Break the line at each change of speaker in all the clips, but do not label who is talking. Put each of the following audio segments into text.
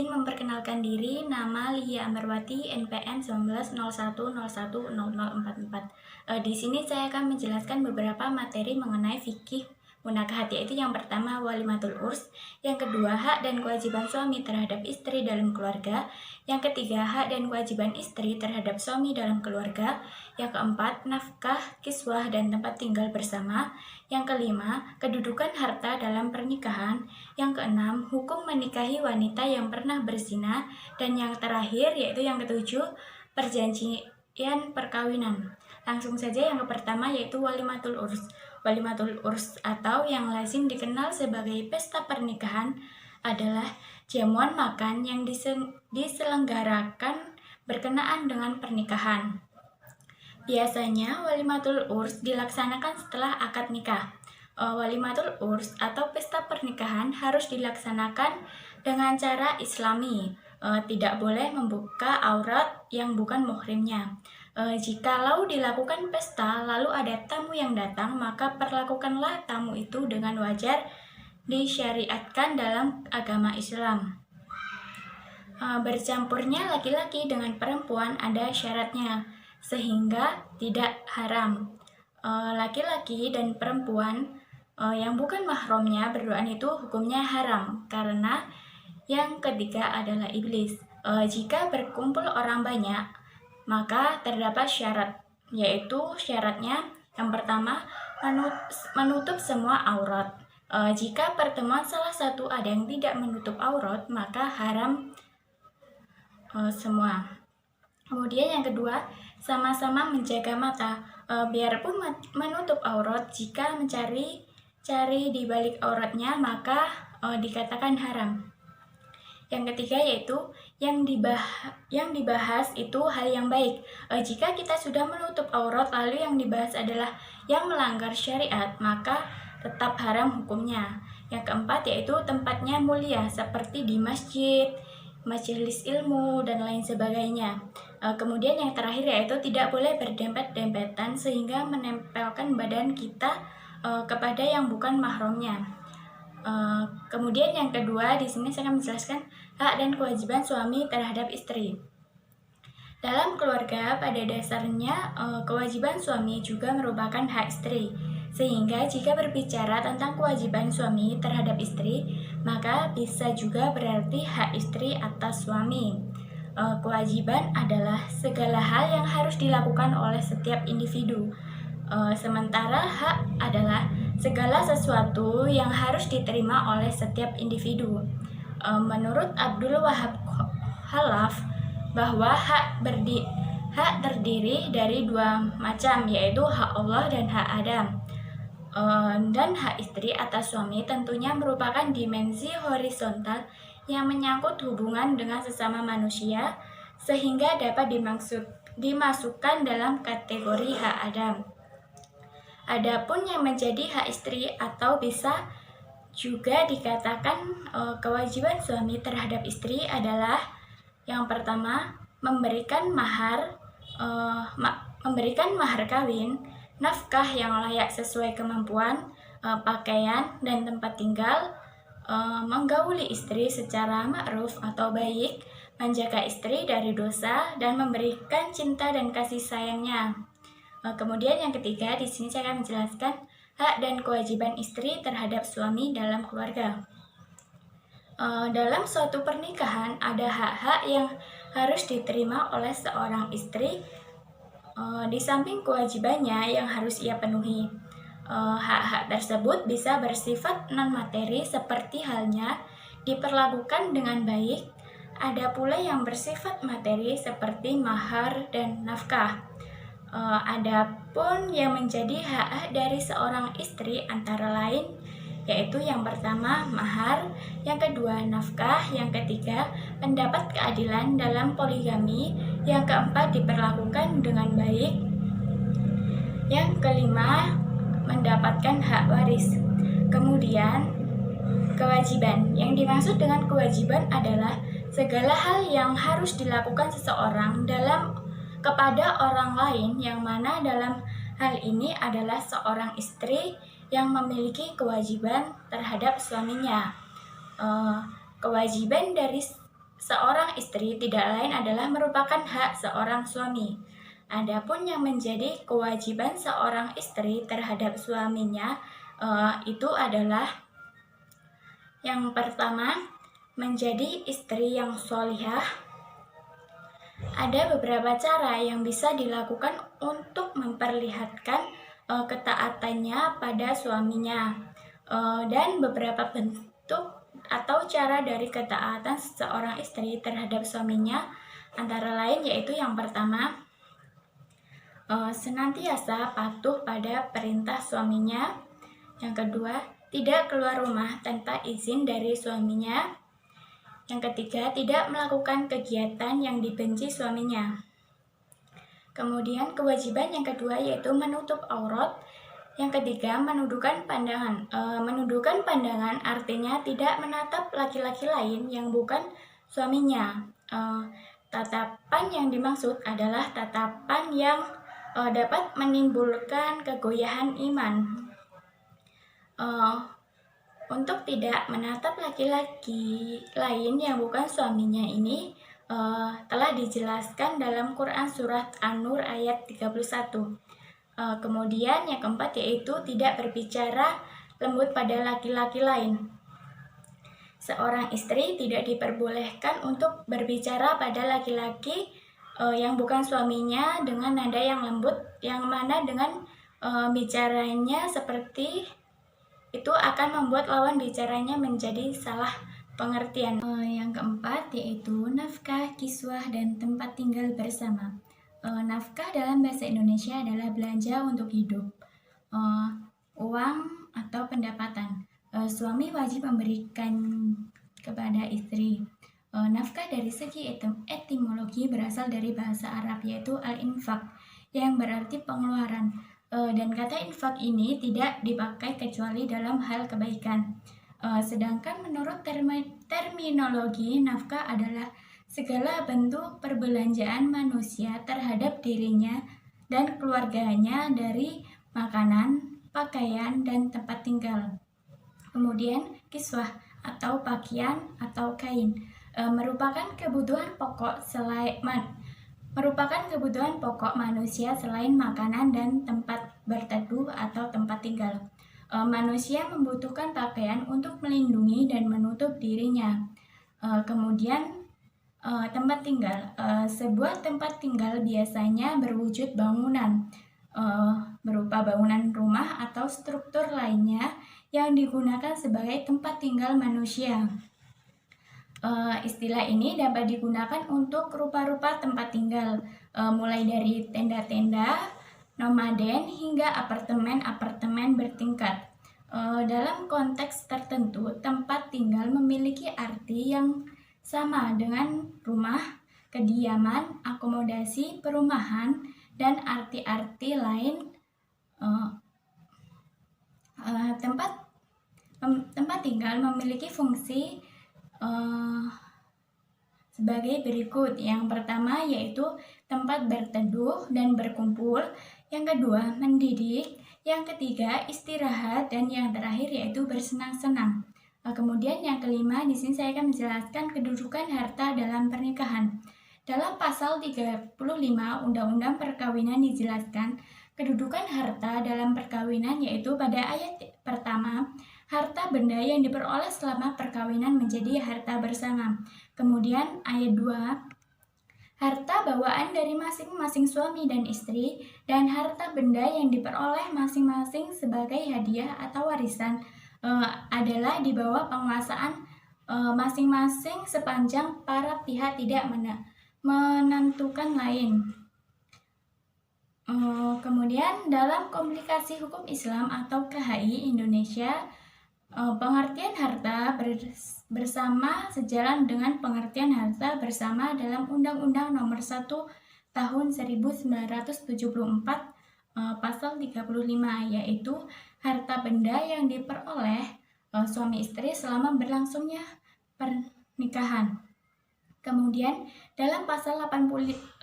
izin memperkenalkan diri, nama Lia Amarwati, NPM 1901010044. Di sini saya akan menjelaskan beberapa materi mengenai fikih munakahat, yaitu yang pertama walimatul urs, yang kedua hak dan kewajiban suami terhadap istri dalam keluarga, yang ketiga hak dan kewajiban istri terhadap suami dalam keluarga, yang keempat nafkah, kiswah, dan tempat tinggal bersama, yang kelima kedudukan harta dalam pernikahan, yang keenam hukum menikahi wanita yang pernah berzina, dan yang terakhir yaitu yang ketujuh perjanjian perkawinan. Langsung saja yang pertama yaitu walimatul urs. Walimatul urs atau yang lazim dikenal sebagai pesta pernikahan adalah jamuan makan yang diselenggarakan berkenaan dengan pernikahan. Biasanya walimatul urs dilaksanakan setelah akad nikah. Walimatul urs atau pesta pernikahan harus dilaksanakan dengan cara islami. Tidak boleh membuka aurat yang bukan muhrimnya. Jikalau dilakukan pesta lalu ada tamu yang datang, maka perlakukanlah tamu itu dengan wajar disyariatkan dalam agama Islam. Bercampurnya laki-laki dengan perempuan ada syaratnya, sehingga tidak haram. Laki-laki dan perempuan yang bukan mahramnya berduaan itu hukumnya haram, karena yang ketiga adalah iblis. Jika berkumpul orang banyak, maka terdapat syarat, yaitu syaratnya yang pertama menutup semua aurat. Jika pertemuan salah satu ada yang tidak menutup aurat, maka haram semua. Kemudian yang kedua, sama-sama menjaga mata. Biarpun menutup aurat, jika mencari di balik auratnya, maka dikatakan haram. Yang ketiga yaitu yang dibahas itu hal yang baik. Jika kita sudah menutup aurat lalu yang dibahas adalah yang melanggar syariat, maka tetap haram hukumnya. Yang keempat yaitu tempatnya mulia seperti di masjid, majelis ilmu, dan lain sebagainya. Kemudian yang terakhir yaitu tidak boleh berdempet-dempetan sehingga menempelkan badan kita kepada yang bukan mahramnya. Kemudian yang kedua di sini saya akan menjelaskan hak dan kewajiban suami terhadap istri. Dalam keluarga pada dasarnya kewajiban suami juga merupakan hak istri. Sehingga jika berbicara tentang kewajiban suami terhadap istri, maka bisa juga berarti hak istri atas suami. Kewajiban adalah segala hal yang harus dilakukan oleh setiap individu. Sementara hak adalah segala sesuatu yang harus diterima oleh setiap individu. Menurut Abdul Wahab Khalaf, bahwa hak terdiri dari dua macam, yaitu hak Allah dan hak Adam. Dan hak istri atas suami tentunya merupakan dimensi horizontal yang menyangkut hubungan dengan sesama manusia, sehingga dapat dimasukkan dalam kategori hak Adam. Adapun yang menjadi hak istri atau bisa juga dikatakan kewajiban suami terhadap istri adalah yang pertama memberikan mahar kawin, nafkah yang layak sesuai kemampuan, pakaian dan tempat tinggal, menggauli istri secara ma'ruf atau baik, menjaga istri dari dosa, dan memberikan cinta dan kasih sayangnya. Kemudian yang ketiga, di sini saya akan menjelaskan hak dan kewajiban istri terhadap suami dalam keluarga. Dalam suatu pernikahan ada hak-hak yang harus diterima oleh seorang istri, di samping kewajibannya yang harus ia penuhi. Hak-hak tersebut bisa bersifat non-materi seperti halnya diperlakukan dengan baik. Ada pula yang bersifat materi seperti mahar dan nafkah. Adapun yang menjadi hak dari seorang istri antara lain yaitu yang pertama mahar, yang kedua nafkah, yang ketiga pendapat keadilan dalam poligami, yang keempat diperlakukan dengan baik, yang kelima mendapatkan hak waris. Kemudian kewajiban, yang dimaksud dengan kewajiban adalah segala hal yang harus dilakukan seseorang kepada orang lain, yang mana dalam hal ini adalah seorang istri yang memiliki kewajiban terhadap suaminya. Kewajiban dari seorang istri tidak lain adalah merupakan hak seorang suami. Adapun yang menjadi kewajiban seorang istri terhadap suaminya itu adalah yang pertama, menjadi istri yang sholihah. Ada beberapa cara yang bisa dilakukan untuk memperlihatkan ketaatannya pada suaminya, dan beberapa bentuk atau cara dari ketaatan seorang istri terhadap suaminya antara lain yaitu yang pertama, senantiasa patuh pada perintah suaminya. Yang kedua, tidak keluar rumah tanpa izin dari suaminya. Yang ketiga, tidak melakukan kegiatan yang dibenci suaminya. Kemudian kewajiban yang kedua yaitu menutup aurat. Yang ketiga, menundukkan pandangan. Menundukkan pandangan artinya tidak menatap laki-laki lain yang bukan suaminya. Tatapan yang dimaksud adalah tatapan yang dapat menimbulkan kegoyahan iman. Untuk tidak menatap laki-laki lain yang bukan suaminya ini telah dijelaskan dalam Quran Surat An-Nur ayat 31. Kemudian yang keempat yaitu tidak berbicara lembut pada laki-laki lain. Seorang istri tidak diperbolehkan untuk berbicara pada laki-laki yang bukan suaminya dengan nada yang lembut, yang mana dengan bicaranya seperti itu akan membuat lawan bicaranya menjadi salah pengertian. Yang keempat yaitu nafkah, kiswah, dan tempat tinggal bersama. Nafkah dalam bahasa Indonesia adalah belanja untuk hidup, uang atau pendapatan. Suami wajib memberikan kepada istri. Nafkah dari segi etimologi berasal dari bahasa Arab yaitu al-infaq yang berarti pengeluaran. Dan kata infak ini tidak dipakai kecuali dalam hal kebaikan. Sedangkan menurut terminologi nafkah adalah segala bentuk perbelanjaan manusia terhadap dirinya dan keluarganya dari makanan, pakaian, dan tempat tinggal. Kemudian kiswah atau pakaian atau kain merupakan kebutuhan pokok manusia selain makanan dan tempat berteduh atau tempat tinggal. Manusia membutuhkan pakaian untuk melindungi dan menutup dirinya. Kemudian tempat tinggal. Sebuah tempat tinggal biasanya berwujud bangunan, berupa bangunan rumah atau struktur lainnya yang digunakan sebagai tempat tinggal manusia. Istilah ini dapat digunakan untuk rupa-rupa tempat tinggal, mulai dari tenda-tenda, nomaden, hingga apartemen-apartemen bertingkat. Dalam konteks tertentu, tempat tinggal memiliki arti yang sama dengan rumah, kediaman, akomodasi, perumahan, dan arti-arti lain. Tempat tinggal memiliki fungsi sebagai berikut. Yang pertama yaitu tempat berteduh dan berkumpul. Yang kedua mendidik. Yang ketiga istirahat, dan yang terakhir yaitu bersenang-senang. Kemudian yang kelima, di sini saya akan menjelaskan kedudukan harta dalam pernikahan. Dalam pasal 35 Undang-Undang Perkawinan dijelaskan kedudukan harta dalam perkawinan yaitu pada ayat pertama, harta benda yang diperoleh selama perkawinan menjadi harta bersama. Kemudian ayat 2, harta bawaan dari masing-masing suami dan istri, dan harta benda yang diperoleh masing-masing sebagai hadiah atau warisan adalah di bawah penguasaan masing-masing sepanjang para pihak tidak menentukan lain. Kemudian dalam Komplikasi Hukum Islam atau KHI Indonesia, pengertian harta bersama sejalan dengan pengertian harta bersama dalam Undang-Undang Nomor 1 Tahun 1974 pasal 35, yaitu harta benda yang diperoleh suami istri selama berlangsungnya pernikahan. Kemudian dalam pasal 85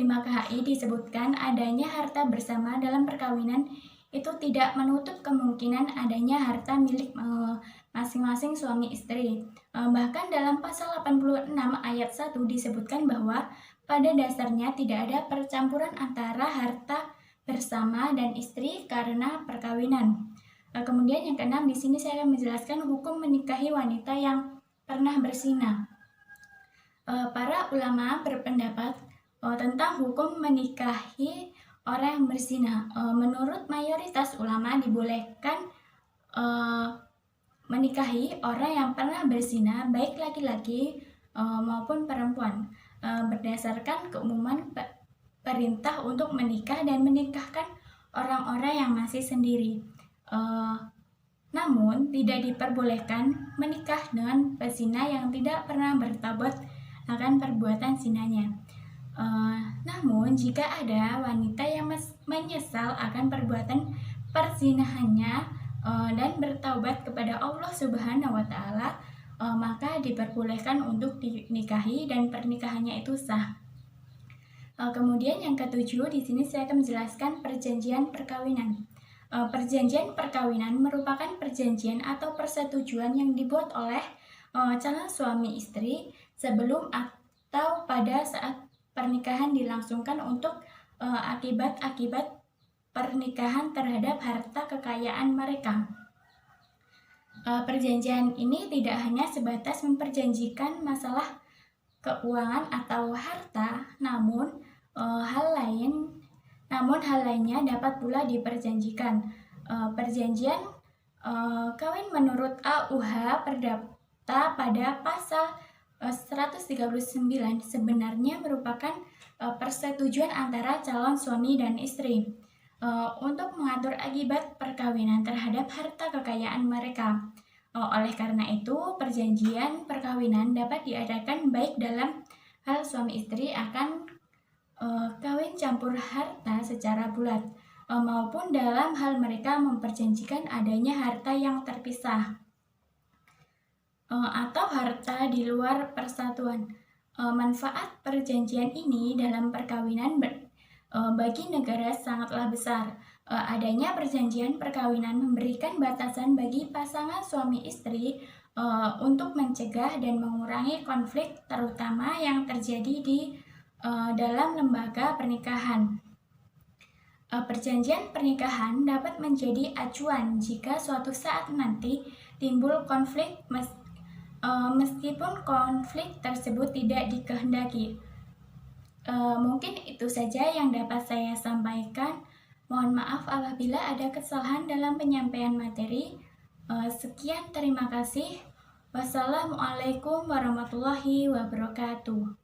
KHI disebutkan adanya harta bersama dalam perkawinan itu tidak menutup kemungkinan adanya harta milik masing-masing suami istri. Bahkan dalam pasal 86 ayat 1 disebutkan bahwa pada dasarnya tidak ada percampuran antara harta bersama dan istri karena perkawinan. Kemudian yang keenam, di sini saya akan menjelaskan hukum menikahi wanita yang pernah berzina. Para ulama berpendapat tentang hukum menikahi orang yang berzina. Menurut mayoritas ulama dibolehkan menikahi orang yang pernah berzina, baik laki-laki maupun perempuan, berdasarkan keumuman perintah untuk menikah dan menikahkan orang-orang yang masih sendiri. Namun, tidak diperbolehkan menikah dengan pezina yang tidak pernah bertobat akan perbuatan zinanya. Namun, jika ada wanita yang menyesal akan perbuatan perzinahannya dan bertaubat kepada Allah Subhanahu wa Ta'ala, maka diperbolehkan untuk dinikahi dan pernikahannya itu sah. Kemudian yang ketujuh, di sini saya akan menjelaskan perjanjian perkawinan. Perjanjian perkawinan merupakan perjanjian atau persetujuan yang dibuat oleh calon suami istri sebelum atau pada saat pernikahan dilangsungkan untuk akibat-akibat pernikahan terhadap harta kekayaan mereka. Perjanjian ini tidak hanya sebatas memperjanjikan masalah keuangan atau harta, namun hal lainnya dapat pula diperjanjikan. Perjanjian kawin menurut AUH Perdata pada pasal 139 sebenarnya merupakan persetujuan antara calon suami dan istri untuk mengatur akibat perkawinan terhadap harta kekayaan mereka. Oleh karena itu, perjanjian perkawinan dapat diadakan baik dalam hal suami istri akan kawin campur harta secara bulat, maupun dalam hal mereka memperjanjikan adanya harta yang terpisah atau harta di luar persatuan. Manfaat perjanjian ini dalam perkawinan bagi negara sangatlah besar. Adanya perjanjian perkawinan memberikan batasan bagi pasangan suami istri untuk mencegah dan mengurangi konflik terutama yang terjadi di dalam lembaga pernikahan. Perjanjian pernikahan dapat menjadi acuan jika suatu saat nanti timbul konflik meskipun konflik tersebut tidak dikehendaki. Mungkin itu saja yang dapat saya sampaikan. Mohon maaf apabila ada kesalahan dalam penyampaian materi. Sekian, terima kasih. Wassalamualaikum warahmatullahi wabarakatuh.